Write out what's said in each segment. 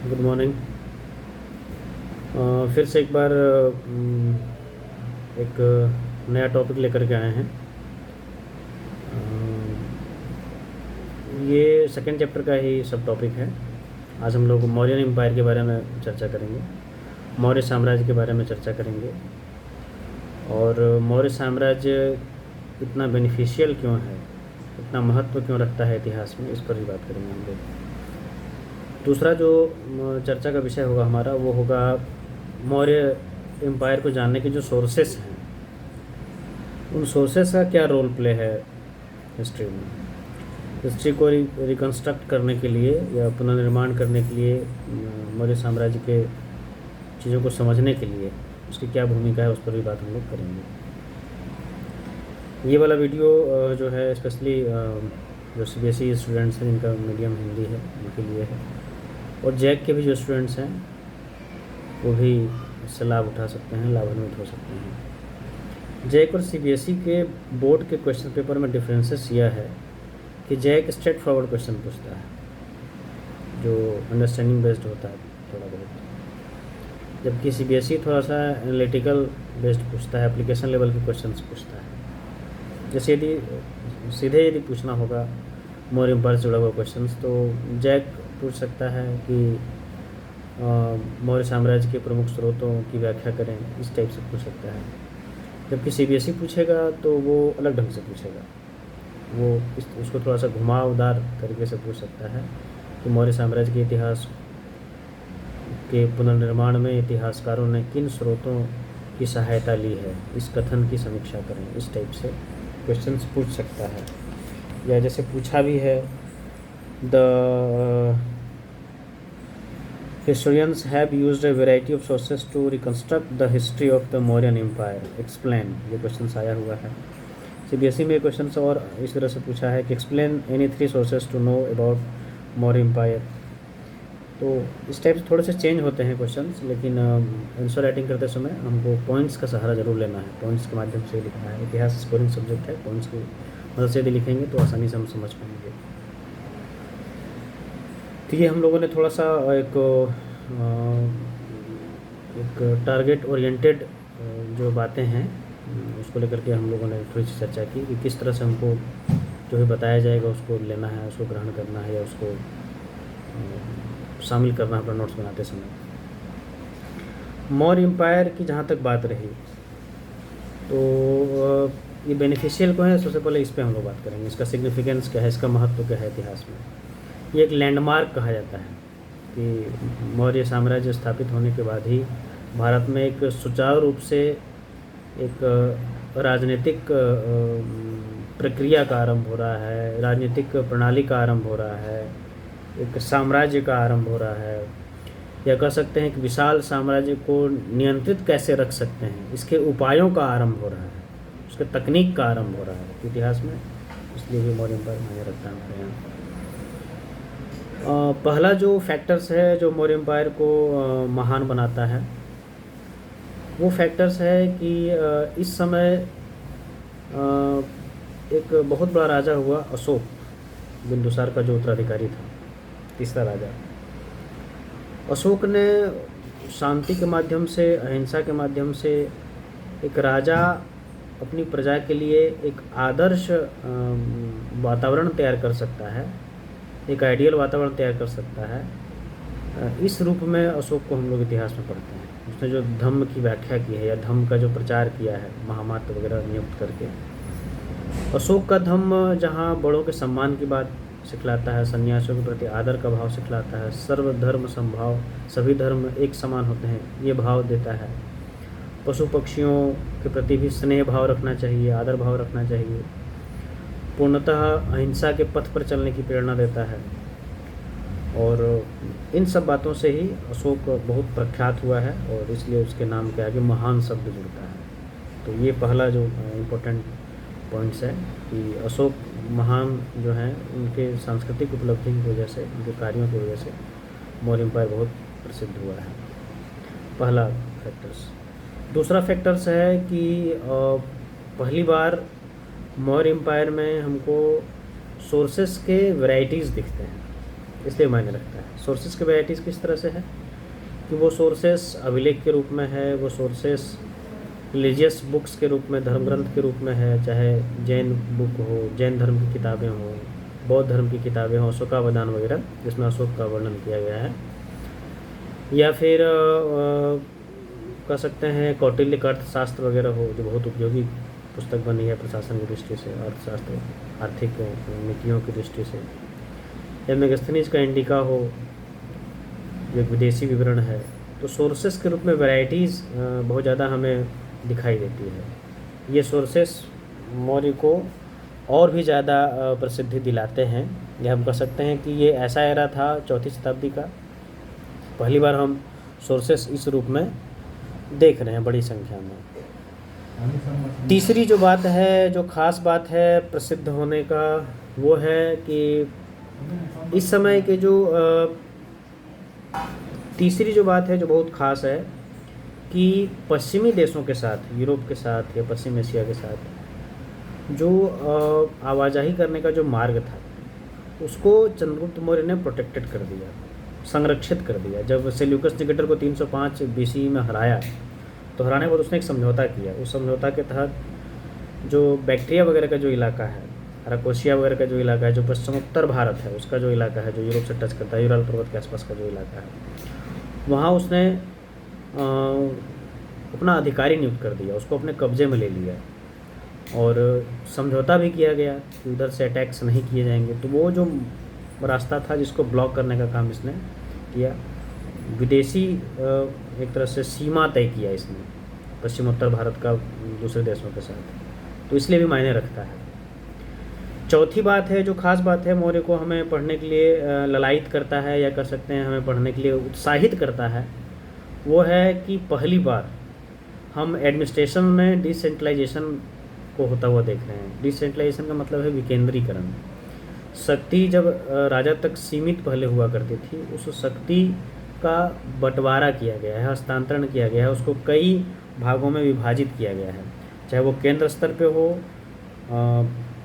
Good morning. फिर से एक बार एक नया टॉपिक लेकर के आए हैं। ये सेकंड चैप्टर का ही सब टॉपिक है। आज हम लोग मौर्यन एम्पायर के बारे में चर्चा करेंगे, मौर्य साम्राज्य के बारे में चर्चा करेंगे, और मौर्य साम्राज्य इतना बेनिफिशियल क्यों है, इतना महत्व क्यों रखता है इतिहास में, इस पर भी बात करेंगे हम लोग। दूसरा जो चर्चा का विषय होगा हमारा, वो होगा मौर्य एम्पायर को जानने के जो सोर्सेस हैं, उन सोर्सेस का क्या रोल प्ले है हिस्ट्री में। हिस्ट्री को रिकन्स्ट्रक्ट करने के लिए या पुनर्निर्माण करने के लिए, मौर्य साम्राज्य के चीज़ों को समझने के लिए उसकी क्या भूमिका है, उस पर भी बात हम लोग करेंगे। ये वाला वीडियो जो है स्पेशली जो CBSE स्टूडेंट्स हैं जिनका मीडियम हिंदी है उनके लिए है, और जैक के भी जो स्टूडेंट्स हैं वो भी इससे लाभ उठा सकते हैं, लाभान्वित हो सकते हैं। जैक और CBSE के बोर्ड के क्वेश्चन पेपर में डिफरेंसेस यह है कि जैक स्ट्रेट फॉरवर्ड क्वेश्चन पूछता है जो अंडरस्टैंडिंग बेस्ड होता है थोड़ा बहुत, जबकि CBSE थोड़ा सा एनालिटिकल बेस्ड पूछता है, एप्लीकेशन लेवल के क्वेश्चंस पूछता है। जैसे यदि सीधे यदि पूछना होगा मौर्य एम्पायर से जुड़ा हुआ क्वेश्चंस, तो जैक पूछ सकता है कि मौर्य साम्राज्य के प्रमुख स्रोतों की व्याख्या करें, इस टाइप से पूछ सकता है। जबकि CBSE पूछेगा तो वो अलग ढंग से पूछेगा, वो उसको थोड़ा सा घुमावदार तरीके से पूछ सकता है कि मौर्य साम्राज्य के इतिहास के पुनर्निर्माण में इतिहासकारों ने किन स्रोतों की सहायता ली है, इस कथन की समीक्षा करें, इस टाइप से क्वेश्चंस पूछ सकता है। या जैसे पूछा भी है, the historians have used a variety of sources to reconstruct the history of the Mauryan Empire. Explain, ये क्वेश्चन आया हुआ है। CBSE में क्वेश्चन और इस तरह से पूछा है कि explain any 3 sources to know about Maurya empire. तो इस टाइप से थोड़े से चेंज होते हैं क्वेश्चंस, लेकिन आंसर राइटिंग करते समय हमको पॉइंट्स का सहारा जरूर लेना है, पॉइंट्स के माध्यम से लिखना है। इतिहास स्कोरिंग सब्जेक्ट है, पॉइंट्स की मदद से यदि लिखेंगे तो आसानी से हम समझ पाएंगे। तो ये हम लोगों ने थोड़ा सा एक टारगेट ओरिएंटेड जो बातें हैं उसको लेकर के हम लोगों ने थोड़ी सी चर्चा की कि किस तरह से हमको जो भी बताया जाएगा उसको लेना है, उसको ग्रहण करना है, या उसको शामिल करना है अपना नोट्स बनाते समय। मौर्य एम्पायर की जहाँ तक बात रही, तो ये बेनिफिशियल को है, सबसे पहले इस पे हम लोग बात करेंगे, इसका सिग्निफिकेंस क्या है, इसका महत्व क्या है इतिहास में। ये एक लैंडमार्क कहा जाता है कि मौर्य साम्राज्य स्थापित होने के बाद ही भारत में एक सुचारू रूप से एक राजनीतिक प्रक्रिया का आरंभ हो रहा है, राजनीतिक प्रणाली का आरंभ हो रहा है, एक साम्राज्य का आरंभ हो रहा है, या कह सकते हैं कि विशाल साम्राज्य को नियंत्रित कैसे रख सकते हैं, इसके उपायों का आरंभ हो रहा है, उसके तकनीक का आरंभ हो रहा है इतिहास में। इसलिए भी मौर्य एम्पायर मायने रखता है हमारे यहाँ। पहला जो फैक्टर्स है जो मौर्य एम्पायर को महान बनाता है, वो फैक्टर्स है कि इस समय एक बहुत बड़ा राजा हुआ अशोक, बिंदुसार का जो उत्तराधिकारी था, तीसरा राजा। अशोक ने शांति के माध्यम से, अहिंसा के माध्यम से एक राजा अपनी प्रजा के लिए एक आदर्श वातावरण तैयार कर सकता है, एक आइडियल वातावरण तैयार कर सकता है। इस रूप में अशोक को हम लोग इतिहास में पढ़ते हैं। उसने जो धम्म की व्याख्या की है या धम्म का जो प्रचार किया है, महामात्र वगैरह नियुक्त करके, अशोक का धम्म जहाँ बड़ों के सम्मान की बात सिखलाता है, सन्यासियों के प्रति आदर का भाव सिखलाता है, सर्वधर्म समभाव, सभी धर्म एक समान होते हैं, ये भाव देता है। पशु पक्षियों के प्रति भी स्नेह भाव रखना चाहिए, आदर भाव रखना चाहिए। पूर्णतः अहिंसा के पथ पर चलने की प्रेरणा देता है, और इन सब बातों से ही अशोक बहुत प्रख्यात हुआ है, और इसलिए उसके नाम के आगे महान शब्द जुड़ता है। तो ये पहला जो इम्पोर्टेंट पॉइंट्स है कि अशोक महान जो हैं, उनके सांस्कृतिक उपलब्धि की वजह से, उनके कार्यों की वजह से मौर्य एम्पायर बहुत प्रसिद्ध हुआ है, पहला फैक्टर्स। दूसरा फैक्टर्स है कि पहली बार मौर्य एम्पायर में हमको सोर्सेस के वैरायटीज़ दिखते हैं। इसलिए मायने रखता है। सोर्सेस की वैराइटीज़ किस तरह से है कि वो सोर्सेस अभिलेख के रूप में है, वो सोर्सेस रिलीजियस बुक्स के रूप में, धर्म ग्रंथ के रूप में है, चाहे जैन बुक हो, जैन धर्म की किताबें हों, बौद्ध धर्म की किताबें हों, अशोकावदान वगैरह जिसमें अशोक का वर्णन किया गया है, या फिर कह सकते हैं कौटिल्य का अर्थशास्त्र वगैरह हो, जो बहुत उपयोगी पुस्तक बनी है प्रशासन की दृष्टि से, अर्थशास्त्र, आर्थिक नीतियों की दृष्टि से, या मेगस्थनीज का इंडिका हो, जो विदेशी विवरण है। तो सोर्सेस के रूप में वैरायटीज़ बहुत ज़्यादा हमें दिखाई देती है। ये सोर्सेस मौर्य को और भी ज़्यादा प्रसिद्धि दिलाते हैं। या हम कह सकते हैं कि ये ऐसा एरा था 4वीं शताब्दी का, पहली बार हम सोर्सेस इस रूप में देख रहे हैं बड़ी संख्या में। तीसरी जो बात है, जो ख़ास बात है प्रसिद्ध होने का, वो है कि इस समय के जो तीसरी जो बात है जो बहुत ख़ास है कि पश्चिमी देशों के साथ, यूरोप के साथ या पश्चिम एशिया के साथ जो आवाजाही करने का जो मार्ग था, उसको चंद्रगुप्त मौर्य ने प्रोटेक्टेड कर दिया, संरक्षित कर दिया। जब सेल्यूकस निकेटर को 305 BC में हराया, तो हराने के बाद उसने एक समझौता किया। उस समझौता के तहत जो बैक्ट्रिया वगैरह का जो इलाका है, अराकोसिया वगैरह का जो इलाका है, जो पश्चिमोत्तर भारत है उसका जो इलाका है, जो यूरोप से टच करता है, यूराल पर्वत के आसपास का जो इलाका है, वहाँ उसने अपना अधिकारी नियुक्त कर दिया, उसको अपने कब्जे में ले लिया और समझौता भी किया गया कि उधर से अटैक्स नहीं किए जाएंगे। तो वो जो रास्ता था जिसको ब्लॉक करने का काम इसने किया, विदेशी एक तरह से सीमा तय किया इसने पश्चिमोत्तर भारत का दूसरे देशों के साथ, तो इसलिए भी मायने रखता है। चौथी बात है, जो खास बात है, मौर्य को हमें पढ़ने के लिए ललायित करता है, या कह सकते हैं हमें पढ़ने के लिए उत्साहित करता है, वो है कि पहली बार हम एडमिनिस्ट्रेशन में डिसेंट्रलाइजेशन को होता हुआ देख रहे हैं। डिसेंट्रलाइजेशन का मतलब है विकेंद्रीकरण। शक्ति जब राजा तक सीमित पहले हुआ करती थी, उस शक्ति का बंटवारा किया गया है, हस्तांतरण किया गया है, उसको कई भागों में विभाजित किया गया है, चाहे वो केंद्र स्तर पे हो,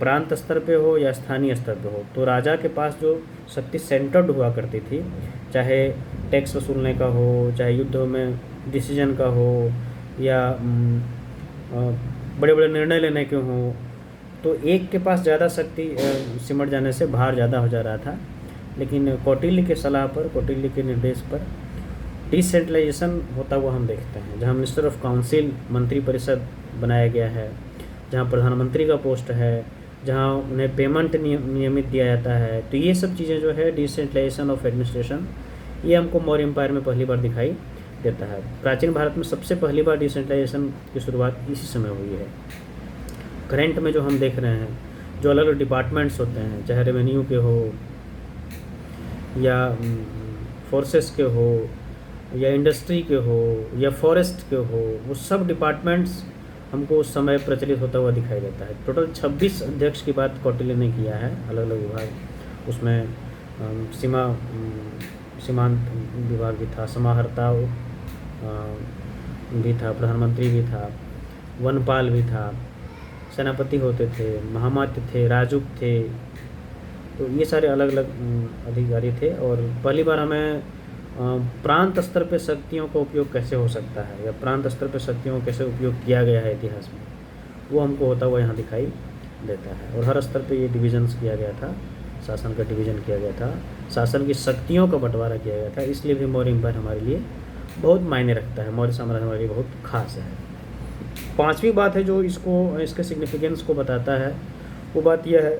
प्रांत स्तर पे हो या स्थानीय स्तर पे हो। तो राजा के पास जो शक्ति सेंटर्ड हुआ करती थी, चाहे टैक्स वसूलने का हो, चाहे युद्ध में डिसीजन का हो, या बड़े बड़े निर्णय लेने के हों, तो एक के पास ज़्यादा शक्ति सिमट जाने से भार ज़्यादा हो जा रहा था। लेकिन कौटिल्य के सलाह पर, कौटिल्य के निर्देश पर डिसेंट्रलाइजेशन होता हुआ हम देखते हैं, जहाँ मिनिस्टर ऑफ काउंसिल, मंत्री परिषद बनाया गया है, जहाँ प्रधानमंत्री का पोस्ट है, जहाँ उन्हें पेमेंट नियमित दिया जाता है। तो ये सब चीज़ें जो है डिसेंट्रलाइजेशन ऑफ एडमिनिस्ट्रेशन, ये हमको मौर्य एम्पायर में पहली बार दिखाई देता है। प्राचीन भारत में सबसे पहली बार डिसेंट्रलाइजेशन की शुरुआत इसी समय हुई है। करंट में जो हम देख रहे हैं, जो अलग अलग डिपार्टमेंट्स होते हैं, चाहे रेवेन्यू के हो या फोर्सेस के हो या इंडस्ट्री के हो या फॉरेस्ट के हो, वो सब डिपार्टमेंट्स हमको उस समय प्रचलित होता हुआ दिखाई देता है। टोटल 26 अध्यक्ष की बात कौटिल्य ने किया है, अलग अलग विभाग। उसमें सीमांत विभाग भी था, समाहर्ता भी था, प्रधानमंत्री भी था, वनपाल भी था, सेनापति होते थे, महामात्य थे, राजुक थे। तो ये सारे अलग अलग अधिकारी थे। और पहली बार हमें प्रांत स्तर पे शक्तियों का उपयोग कैसे हो सकता है, या प्रांत स्तर पे शक्तियों का कैसे उपयोग किया गया है इतिहास में, वो हमको होता हुआ यहाँ दिखाई देता है। और हर स्तर पे ये डिविजन्स किया गया था, शासन का डिवीज़न किया गया था, शासन की शक्तियों का बंटवारा किया गया था। इसलिए भी मौर्य एम्पायर हमारे लिए बहुत मायने रखता है, मौर्य साम्राज्य हमारे लिए बहुत खास है। पांचवी बात है जो इसके सिग्निफिकेंस को बताता है, वो बात यह है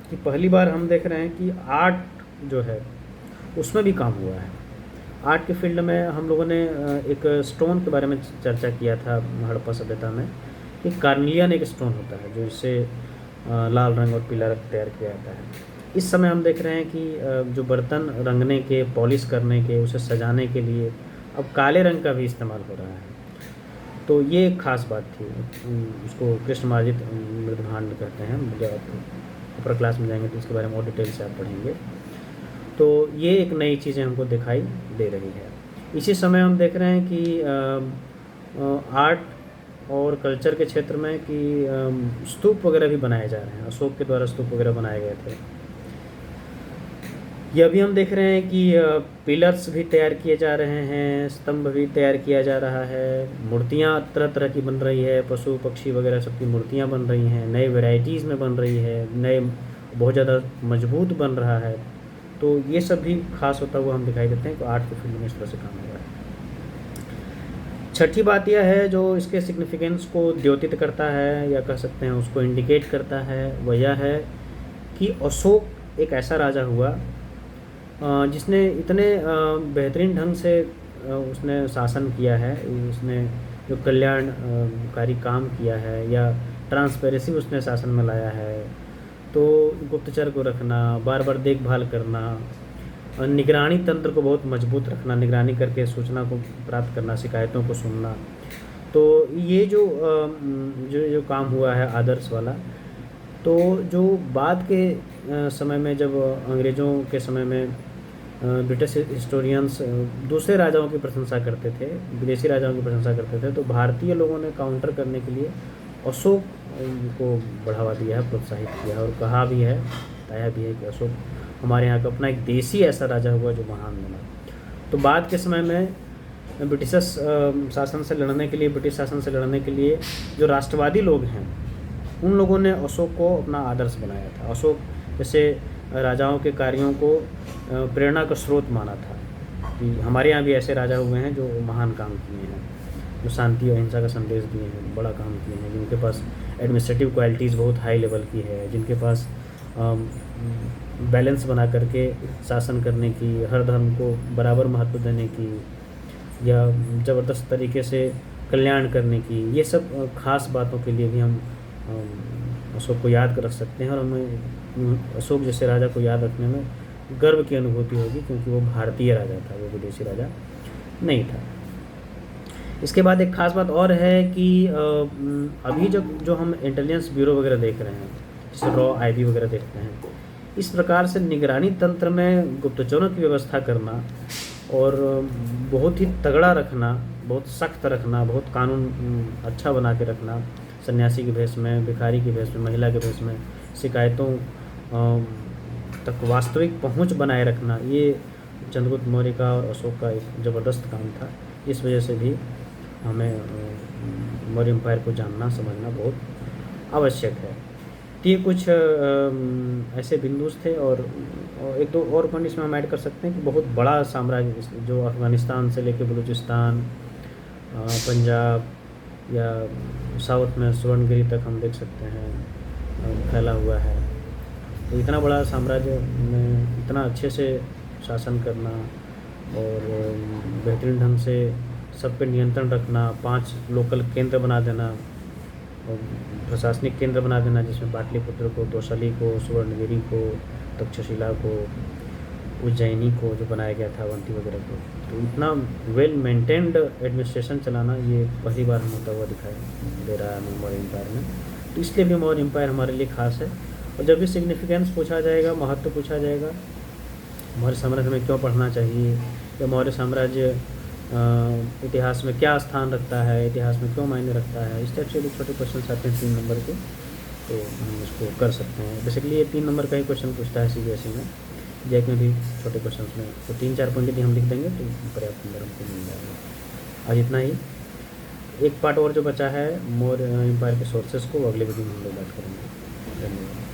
कि पहली बार हम देख रहे हैं कि आर्ट जो है उसमें भी काम हुआ है। आर्ट के फील्ड में हम लोगों ने एक स्टोन के बारे में चर्चा किया था हड़प्पा सभ्यता में। एक कार्निलियन एक स्टोन होता है जो इससे लाल रंग और पीला रंग तैयार किया जाता है। इस समय हम देख रहे हैं कि जो बर्तन रंगने के, पॉलिश करने के, उसे सजाने के लिए अब काले रंग का भी इस्तेमाल हो रहा है। तो ये एक ख़ास बात थी। उसको कृष्णमार्जित मृदभांड कहते हैं। जब आप ऊपर क्लास में जाएंगे तो इसके बारे में और डिटेल से आप पढ़ेंगे। तो ये एक नई चीज़ें हमको दिखाई दे रही है। इसी समय हम देख रहे हैं कि आर्ट और कल्चर के क्षेत्र में कि स्तूप वगैरह भी बनाए जा रहे हैं। अशोक के द्वारा स्तूप वगैरह बनाए गए थे। यह भी हम देख रहे हैं कि पिलर्स भी तैयार किए जा रहे हैं, स्तंभ भी तैयार किया जा रहा है, मूर्तियाँ तरह तरह की बन रही है, पशु पक्षी वगैरह सबकी मूर्तियाँ बन रही हैं, नए वैरायटीज़ में बन रही है, नए बहुत ज़्यादा मजबूत बन रहा है। तो ये सब भी खास होता हुआ हम दिखाई देते हैं कि आर्ट के फील्ड में इस तरह से काम हो रहा है। छठी बात यह है जो इसके सिग्निफिकेंस को द्योतित करता है या कह सकते हैं उसको इंडिकेट करता है, वह यह है कि अशोक एक ऐसा राजा हुआ जिसने इतने बेहतरीन ढंग से उसने शासन किया है, उसने जो कल्याणकारी काम किया है या ट्रांसपेरेंसी उसने शासन में लाया है। तो गुप्तचर को रखना, बार बार देखभाल करना, और निगरानी तंत्र को बहुत मजबूत रखना, निगरानी करके सूचना को प्राप्त करना, शिकायतों को सुनना। तो ये जो काम हुआ है आदर्श वाला, तो जो बाद के समय में जब अंग्रेज़ों के समय में ब्रिटिश हिस्टोरियंस दूसरे राजाओं की प्रशंसा करते थे, विदेशी राजाओं की प्रशंसा करते थे, तो भारतीय लोगों ने काउंटर करने के लिए अशोक को बढ़ावा दिया है, प्रोत्साहित किया है और कहा भी है, बताया भी है कि अशोक हमारे यहाँ का अपना एक देसी ऐसा राजा हुआ जो महान बना। तो बाद के समय में ब्रिटिश शासन से लड़ने के लिए, ब्रिटिश शासन से लड़ने के लिए जो राष्ट्रवादी लोग हैं, उन लोगों ने अशोक को अपना आदर्श बनाया था। अशोक जैसे राजाओं के कार्यों को प्रेरणा का स्रोत माना था कि हमारे यहाँ भी ऐसे राजा हुए हैं जो महान काम किए हैं, जो शांति और अहिंसा का संदेश दिए हैं, बड़ा काम किए हैं, जिनके पास एडमिनिस्ट्रेटिव क्वालिटीज़ बहुत हाई लेवल की है, जिनके पास बैलेंस बना करके शासन करने की, हर धर्म को बराबर महत्व देने की या ज़बरदस्त तरीके से कल्याण करने की, ये सब ख़ास बातों के लिए भी हम अशोक को याद कर रख सकते हैं। और हमें अशोक जैसे राजा को याद रखने में गर्व की अनुभूति होगी, क्योंकि वो भारतीय राजा था, वो विदेशी राजा नहीं था। इसके बाद एक ख़ास बात और है कि अभी जो हम इंटेलिजेंस ब्यूरो वगैरह देख रहे हैं, जैसे रॉ आईबी वगैरह देखते हैं, इस प्रकार से निगरानी तंत्र में गुप्तचरों की व्यवस्था करना और बहुत ही तगड़ा रखना, बहुत सख्त रखना, बहुत कानून अच्छा बना के रखना, सन्यासी के भेष में, भिखारी के भेष में, महिला के भेष में शिकायतों तक वास्तविक पहुंच बनाए रखना, ये चंद्रगुप्त मौर्य का और अशोक का एक ज़बरदस्त काम था। इस वजह से भी हमें मौर्य एम्पायर को जानना समझना बहुत आवश्यक है। तो ये कुछ ऐसे बिंदुस थे और एक दो और पॉइंट इसमें हम ऐड कर सकते हैं कि बहुत बड़ा साम्राज्य जो अफ़गानिस्तान से लेकर बलूचिस्तान, पंजाब या साउथ में स्वर्णगिरी तक हम देख सकते हैं फैला हुआ है। तो इतना बड़ा साम्राज्य में इतना अच्छे से शासन करना और बेहतरीन ढंग से सब पे नियंत्रण रखना, 5 लोकल केंद्र बना देना और प्रशासनिक केंद्र बना देना, जिसमें पाटलिपुत्र को, तोशाली को, सुवर्णगिरी को, तक्षशिला को, उज्जैनी को जो बनाया गया था, अवंती वगैरह को, तो इतना वेल मेंटेन्ड एडमिनिस्ट्रेशन चलाना ये पहली बार हम होता हुआ दिखाई दे रहा है हमें मौर्य एम्पायर में। तो इसलिए भी मौर्य एम्पायर हमारे लिए खास है। और जब भी सिग्निफिकेंस पूछा जाएगा, महत्व पूछा जाएगा, मौर्य साम्राज्य में क्यों पढ़ना चाहिए या मौर्य साम्राज्य इतिहास में क्या स्थान रखता है, इतिहास में क्यों मायने रखता है, इस टाइप से भी छोटे क्वेश्चन आते हैं 3 नंबर के, तो हम इसको कर सकते हैं। बेसिकली ये 3 नंबर का ही क्वेश्चन पूछता है सीबीएसई में, जैक में भी छोटे क्वेश्चन में, तो 3-4 पॉइंट यदि हम लिख देंगे तो पर्याप्त नंबर हमको मिल जाएगा। आज इतना ही। एक पार्ट और जो बचा है मौर्य एम्पायर के सोर्सेस को, अगले वीडियो में हम लोग बात करेंगे। धन्यवाद।